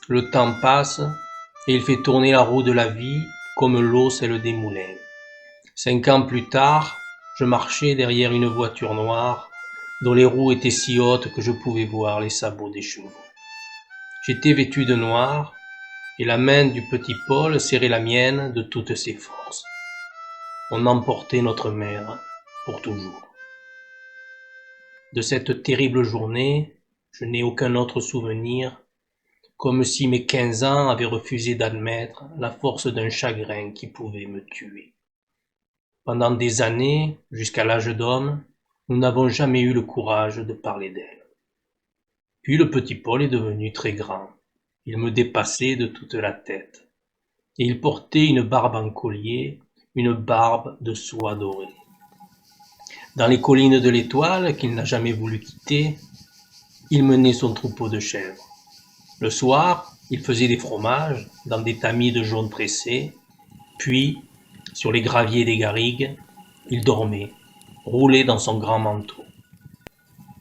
Le temps passe, et il fait tourner la roue de la vie comme l'eau celle des moulins. 5 ans plus tard, je marchais derrière une voiture noire dont les roues étaient si hautes que je pouvais voir les sabots des chevaux. J'étais vêtu de noir, et la main du petit Paul serrait la mienne de toutes ses forces. On emportait notre mère pour toujours. De cette terrible journée, je n'ai aucun autre souvenir, comme si mes 15 ans avaient refusé d'admettre la force d'un chagrin qui pouvait me tuer. Pendant des années, jusqu'à l'âge d'homme, nous n'avons jamais eu le courage de parler d'elle. Puis le petit Paul est devenu très grand. Il me dépassait de toute la tête. Et il portait une barbe en collier, une barbe de soie dorée. Dans les collines de l'Étoile, qu'il n'a jamais voulu quitter, il menait son troupeau de chèvres. Le soir, il faisait des fromages dans des tamis de jaune pressé, puis, sur les graviers des garrigues, il dormait, roulé dans son grand manteau.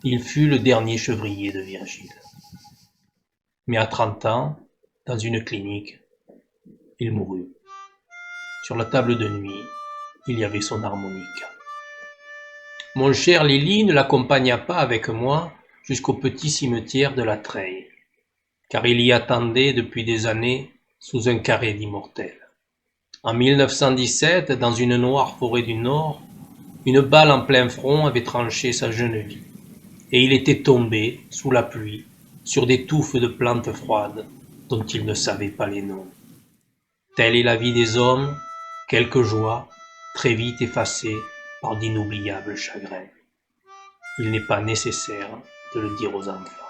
Il fut le dernier chevrier de Virgile. Mais à 30 ans, dans une clinique, il mourut. Sur la table de nuit, il y avait son harmonica. Mon cher Lily ne l'accompagna pas avec moi jusqu'au petit cimetière de la Treille, car il y attendait depuis des années sous un carré d'immortels. En 1917, dans une noire forêt du Nord, une balle en plein front avait tranché sa jeune vie, et il était tombé, sous la pluie, sur des touffes de plantes froides dont il ne savait pas les noms. Telle est la vie des hommes, quelques joies, très vite effacées par d'inoubliables chagrins. Il n'est pas nécessaire de le dire aux enfants.